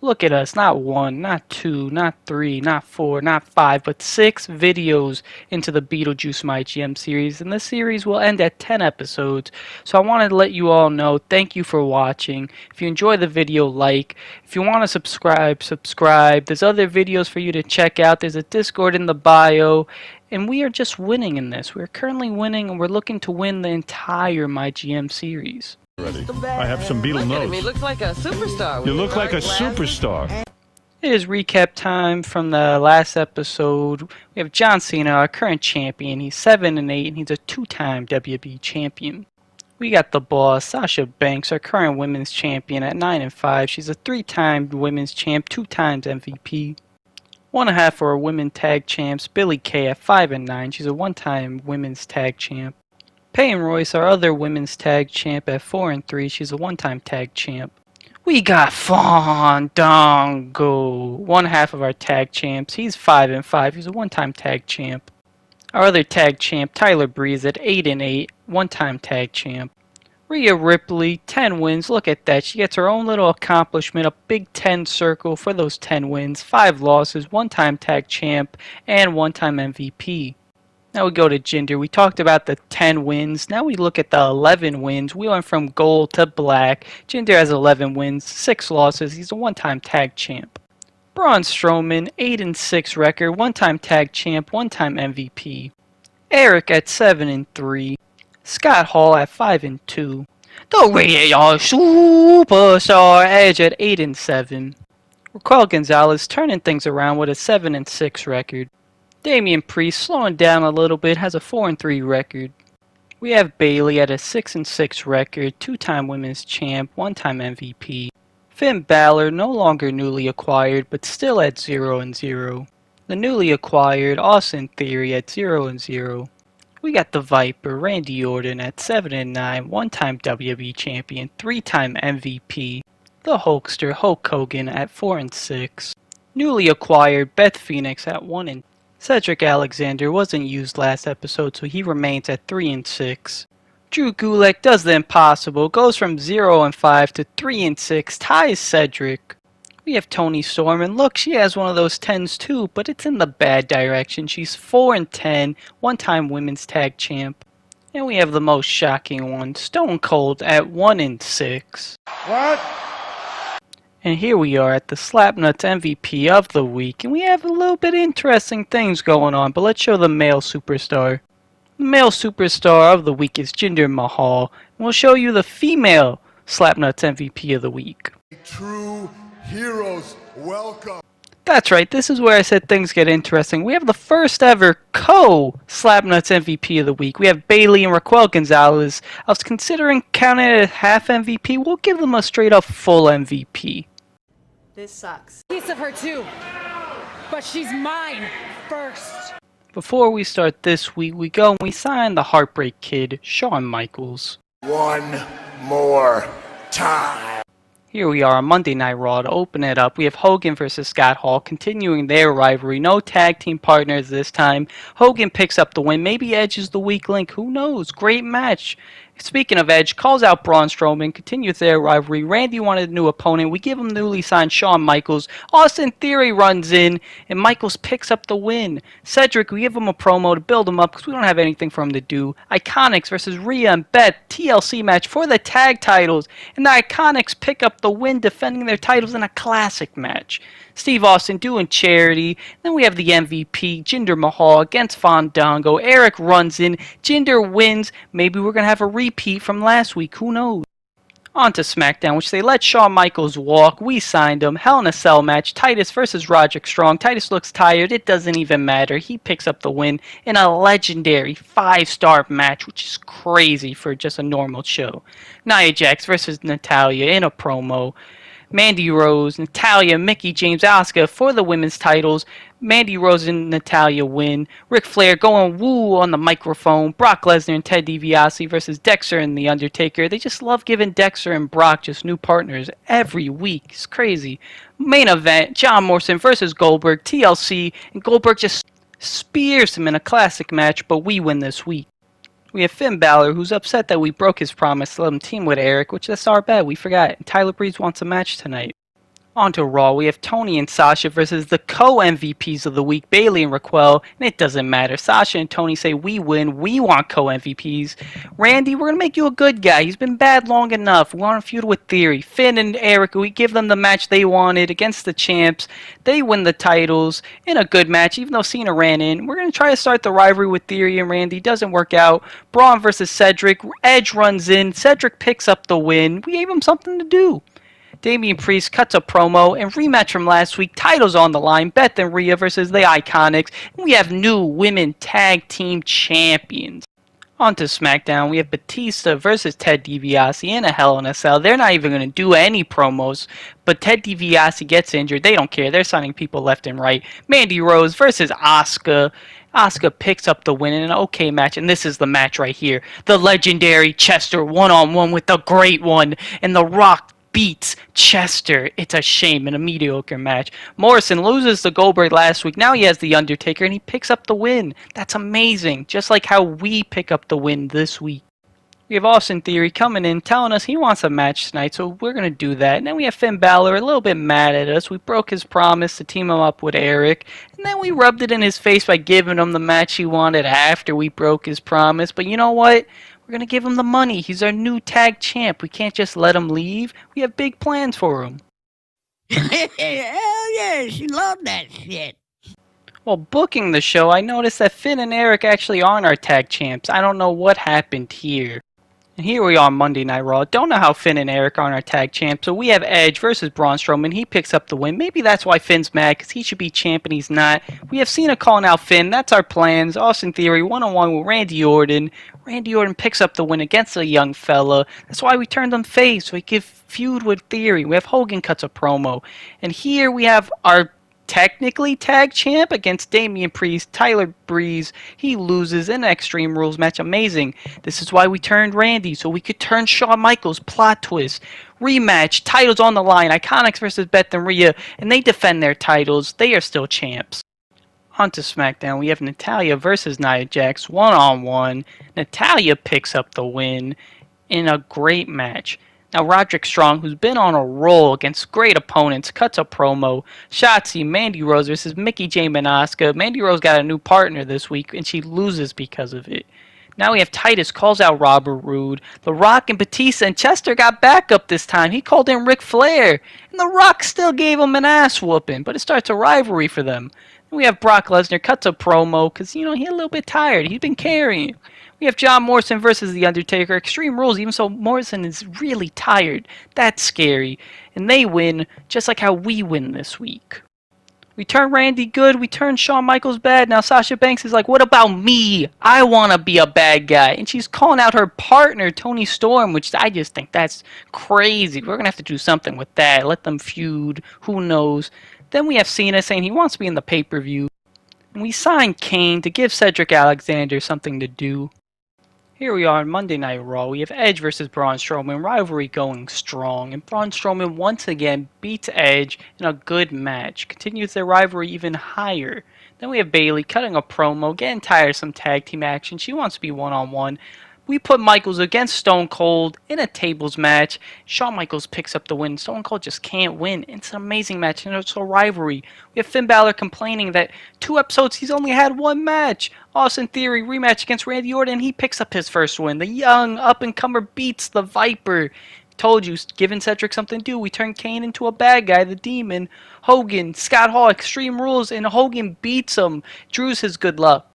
Look at us, not 1, not 2, not 3, not 4, not 5, but 6 videos into the Beetlejuice My GM series, and this series will end at 10 episodes. So I wanted to let you all know, thank you for watching. If you enjoy the video, like. If you want to subscribe, subscribe. There's other videos for you to check out. There's a Discord in the bio. And we are just winning in this. We're currently winning, and we're looking to win the entire My GM series. Ready. I have some Beetle notes. He looks like a superstar. You look like a superstar. It is recap time from the last episode. We have John Cena, our current champion. He's 7-8, and he's a 2-time WWE champion. We got the boss, Sasha Banks, our current women's champion at 9-5. She's a 3-time women's champ, 2 times MVP. 1.5 for our women tag champs, Billie Kay at 5-9. She's a 1-time women's tag champ. Peyton Royce, our other women's tag champ at 4-3. She's a 1-time tag champ. We got Fandango, 1/2 of our tag champs. He's 5-5. He's a 1-time tag champ. Our other tag champ, Tyler Breeze, at 8-8, 1-time tag champ. Rhea Ripley, 10 wins. Look at that. She gets her own little accomplishment, a big 10 circle for those 10 wins. 5 losses, 1-time tag champ, and 1-time MVP. Now we go to Jinder. We talked about the 10 wins. Now we look at the 11 wins. We went from gold to black. Jinder has 11 wins, 6 losses. He's a 1-time tag champ. Braun Strowman, 8-6 record, 1-time tag champ, 1-time MVP. Eric at 7-3. Scott Hall at 5-2. The Real Superstar Edge at 8-7. Raquel Gonzalez turning things around with a 7-6 record. Damian Priest slowing down a little bit, has a 4-3 record. We have Bayley at a 6-6 record, 2-time women's champ, 1-time MVP. Finn Balor, no longer newly acquired, but still at 0-0. The newly acquired Austin Theory at 0-0. We got the Viper, Randy Orton at 7-9, 1-time WWE champion, 3-time MVP. The Hulkster, Hulk Hogan at 4-6. Newly acquired Beth Phoenix at 1-. Cedric Alexander wasn't used last episode, so he remains at 3-6. Drew Gulak does the impossible, goes from 0-5 to 3-6, ties Cedric. We have Toni Storm, and look, she has one of those 10s too, but it's in the bad direction. She's 4-10, 1-time women's tag champ. And we have the most shocking one, Stone Cold at 1-6. What? And here we are at the Slapnuts MVP of the week, and we have a little bit interesting things going on, but let's show the male superstar. The male superstar of the week is Jinder Mahal, and we'll show you the female Slapnuts MVP of the week. True heroes, welcome. That's right, this is where I said things get interesting. We have the first ever co-Slapnuts MVP of the week. We have Bayley and Raquel Gonzalez. I was considering counting it as half MVP. We'll give them a straight up full MVP. This sucks. Piece of her too, but she's mine first. Before we start this week, we go and we sign the Heartbreak Kid, Shawn Michaels. One more time. Here we are on Monday Night Raw to open it up. We have Hogan versus Scott Hall, continuing their rivalry. No tag team partners this time. Hogan picks up the win. Maybe Edge is the weak link. Who knows? Great match. Speaking of Edge, calls out Braun Strowman, continues their rivalry. Randy wanted a new opponent. We give him newly signed Shawn Michaels. Austin Theory runs in, and Michaels picks up the win. Cedric, we give him a promo to build him up because we don't have anything for him to do. Iconics versus Rhea and Beth, TLC match for the tag titles. And the Iconics pick up the win, defending their titles in a classic match. Steve Austin doing charity. Then we have the MVP, Jinder Mahal against Fandango. Eric runs in. Jinder wins. Maybe we're going to have a repeat from last week. Who knows? On to SmackDown, which they let Shawn Michaels walk. We signed him. Hell in a Cell match. Titus versus Roderick Strong. Titus looks tired. It doesn't even matter. He picks up the win in a legendary 5-star match, which is crazy for just a normal show. Nia Jax versus Natalya in a promo. Mandy Rose, Natalya, Mickie James, Asuka for the women's titles. Mandy Rose and Natalya win. Ric Flair going woo on the microphone. Brock Lesnar and Ted DiBiase versus Dexter and The Undertaker. They just love giving Dexter and Brock just new partners every week. It's crazy. Main event, John Morrison versus Goldberg, TLC, and Goldberg just spears him in a classic match, but we win this week. We have Finn Balor, who's upset that we broke his promise to let him team with Eric, which that's our bad, we forgot. And Tyler Breeze wants a match tonight. On to Raw, we have Tony and Sasha versus the co-MVPs of the week, Bayley and Raquel, and it doesn't matter. Sasha and Tony say we win, we want co-MVPs. Randy, we're going to make you a good guy. He's been bad long enough. We want to feud with Theory. Finn and Eric, we give them the match they wanted against the champs. They win the titles in a good match, even though Cena ran in. We're going to try to start the rivalry with Theory and Randy. Doesn't work out. Braun versus Cedric. Edge runs in. Cedric picks up the win. We gave him something to do. Damian Priest cuts a promo and rematch from last week. Titles on the line. Beth and Rhea versus the Iconics. And we have new women tag team champions. On to SmackDown. We have Batista versus Ted DiBiase in a Hell in a Cell. They're not even going to do any promos. But Ted DiBiase gets injured. They don't care. They're signing people left and right. Mandy Rose versus Asuka. Asuka picks up the win in an okay match, and this is the match right here. The legendary Chester one-on-one with the Great One, and The Rock beats Chester. It's a shame in a mediocre match. Morrison loses to Goldberg last week. Now he has the Undertaker, and he picks up the win. That's amazing, just like how we pick up the win this week. We have Austin Theory coming in, telling us he wants a match tonight, so we're going to do that. And then we have Finn Balor a little bit mad at us. We broke his promise to team him up with Eric. And then we rubbed it in his face by giving him the match he wanted after we broke his promise. But you know what? We're going to give him the money. He's our new tag champ. We can't just let him leave. We have big plans for him. Hell yeah, she loved that shit. While booking the show, I noticed that Finn and Eric actually aren't our tag champs. I don't know what happened here. And here we are on Monday Night Raw. Don't know how Finn and Eric aren't our tag champs. So we have Edge versus Braun Strowman. He picks up the win. Maybe that's why Finn's mad, because he should be champ and he's not. We have Cena calling out Finn. That's our plans. Austin Theory one-on-one with Randy Orton. Randy Orton picks up the win against a young fella. That's why we turned him face, so he could feud with Theory. We have Hogan cuts a promo. And here we have our technically tag champ against Damian Priest. Tyler Breeze, he loses in an Extreme Rules match. Amazing. This is why we turned Randy, so we could turn Shawn Michaels. Plot twist. Rematch. Titles on the line. Iconics versus Beth and Rhea, and they defend their titles. They are still champs. On to SmackDown. We have Natalya versus Nia Jax one-on-one. Natalya picks up the win in a great match. Now, Roderick Strong, who's been on a roll against great opponents, cuts a promo. Shotzi, Mandy Rose versus Mickie James and Asuka. Mandy Rose got a new partner this week, and she loses because of it. Now we have Titus calls out Robert Roode. The Rock and Batista and Chester got backup this time. He called in Ric Flair. And The Rock still gave him an ass whooping, but it starts a rivalry for them. We have Brock Lesnar cuts a promo because, he's a little bit tired. He's been carrying. We have John Morrison versus The Undertaker. Extreme Rules, even so Morrison is really tired. That's scary. And they win just like how we win this week. We turn Randy good. We turn Shawn Michaels bad. Now Sasha Banks is like, what about me? I want to be a bad guy. And she's calling out her partner, Toni Storm, which I just think that's crazy. We're going to have to do something with that. Let them feud. Who knows? Then we have Cena saying he wants to be in the pay-per-view. And we signed Kane to give Cedric Alexander something to do. Here we are on Monday Night Raw. We have Edge versus Braun Strowman. Rivalry going strong. And Braun Strowman once again beats Edge in a good match. Continues their rivalry even higher. Then we have Bayley cutting a promo. Getting tired of some tag team action. She wants to be one-on-one. We put Michaels against Stone Cold in a tables match. Shawn Michaels picks up the win. Stone Cold just can't win. It's an amazing match, and it's a rivalry. We have Finn Balor complaining that 2 episodes he's only had 1 match. Austin Theory rematch against Randy Orton, and he picks up his first win. The young up-and-comer beats the Viper. Told you, giving Cedric something to do. We turn Kane into a bad guy, the Demon. Hogan, Scott Hall, Extreme Rules, and Hogan beats him. Drew's his good luck.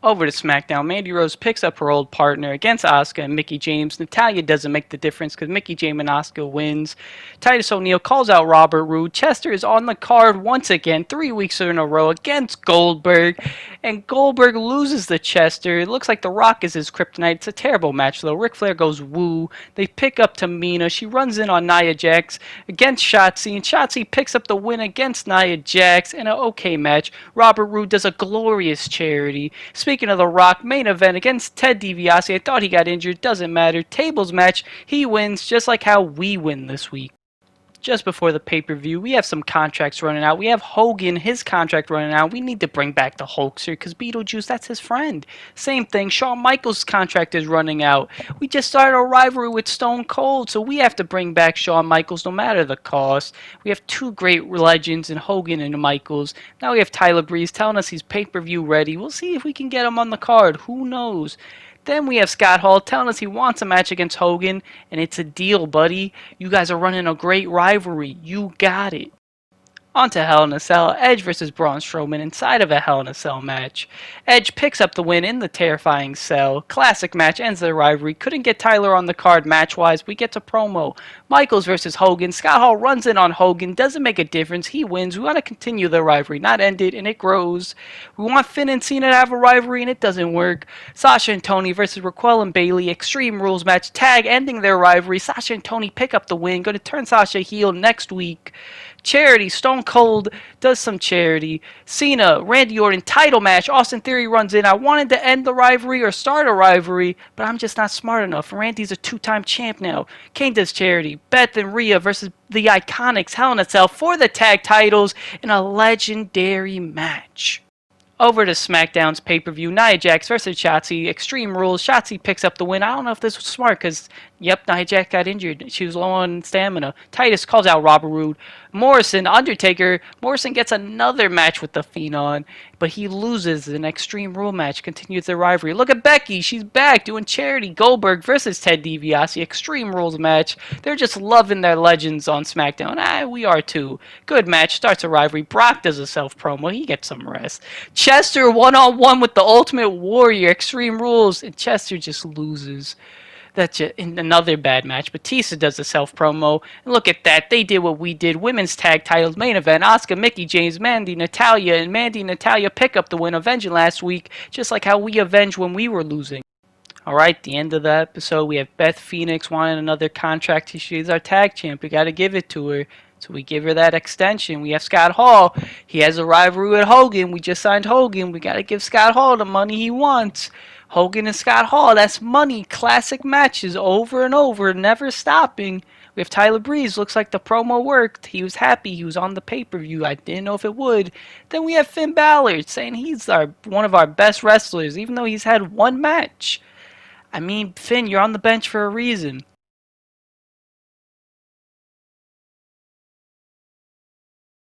Over to SmackDown, Mandy Rose picks up her old partner against Asuka and Mickie James. Natalya doesn't make the difference because Mickie James and Asuka wins. Titus O'Neil calls out Robert Roode. Chester is on the card once again, 3 weeks in a row against Goldberg. And Goldberg loses to Chester. It looks like The Rock is his kryptonite. It's a terrible match though. Ric Flair goes woo. They pick up Tamina. She runs in on Nia Jax against Shotzi. And Shotzi picks up the win against Nia Jax in an okay match. Robert Roode does a glorious charity. Speaking of The Rock, main event against Ted DiBiase. I thought he got injured. Doesn't matter. Tables match. He wins just like how we win this week. just before the pay-per-view. We have some contracts running out. We have Hogan, his contract running out. We need to bring back the Hulkster because Beetlejuice, that's his friend. Same thing, Shawn Michaels' contract is running out. We just started a rivalry with Stone Cold, so we have to bring back Shawn Michaels no matter the cost. We have two great legends in Hogan and Michaels. Now we have Tyler Breeze telling us he's pay-per-view ready. We'll see if we can get him on the card. Who knows? Then we have Scott Hall telling us he wants a match against Hogan, and it's a deal, buddy. You guys are running a great rivalry. You got it. On to Hell in a Cell, Edge versus Braun Strowman inside of a Hell in a Cell match. Edge picks up the win in the terrifying cell. Classic match ends the rivalry. Couldn't get Tyler on the card match-wise. We get to promo. Michaels versus Hogan. Scott Hall runs in on Hogan. Doesn't make a difference. He wins. We want to continue the rivalry, not end it, and it grows. We want Finn and Cena to have a rivalry, and it doesn't work. Sasha and Tony versus Raquel and Bayley. Extreme Rules match. Tag ending their rivalry. Sasha and Tony pick up the win. Going to turn Sasha heel next week. Charity, Stone Cold does some charity. Cena, Randy Orton title match. Austin Theory runs in. I wanted to end the rivalry or start a rivalry, but I'm just not smart enough. Randy's a two-time champ now. Kane does charity. Beth and Rhea versus the Iconics, Hell in a Cell for the tag titles in a legendary match. Over to SmackDown's pay-per-view, Nia Jax versus Shotzi. Extreme Rules. Shotzi picks up the win. I don't know if this was smart because, yep, Nia Jax got injured. She was low on stamina. Titus calls out Robert Roode. Morrison, Undertaker. Morrison gets another match with The Fiend on, but he loses an Extreme Rule match. Continues their rivalry. Look at Becky. She's back doing charity. Goldberg versus Ted DiBiase. Extreme Rules match. They're just loving their legends on SmackDown. We are too. Good match. Starts a rivalry. Brock does a self-promo. He gets some rest. Chester one-on-one with the Ultimate Warrior. Extreme Rules. And Chester just loses. That's just in another bad match. Batista does a self-promo. And look at that. They did what we did. Women's tag titles, main event. Asuka, Mickie James, Mandy, Natalya. And Mandy and Natalya pick up the win, avenging last week. Just like how we avenged when we were losing. Alright, the end of the episode. We have Beth Phoenix wanting another contract. She's our tag champ. We got to give it to her. So we give her that extension. We have Scott Hall. He has a rivalry with Hogan. We just signed Hogan. We got to give Scott Hall the money he wants. Hogan and Scott Hall, that's money. Classic matches over and over, never stopping. We have Tyler Breeze. Looks like the promo worked. He was happy. He was on the pay-per-view. I didn't know if it would. Then we have Finn Balor saying he's one of our best wrestlers, even though he's had one match. I mean, Finn, you're on the bench for a reason.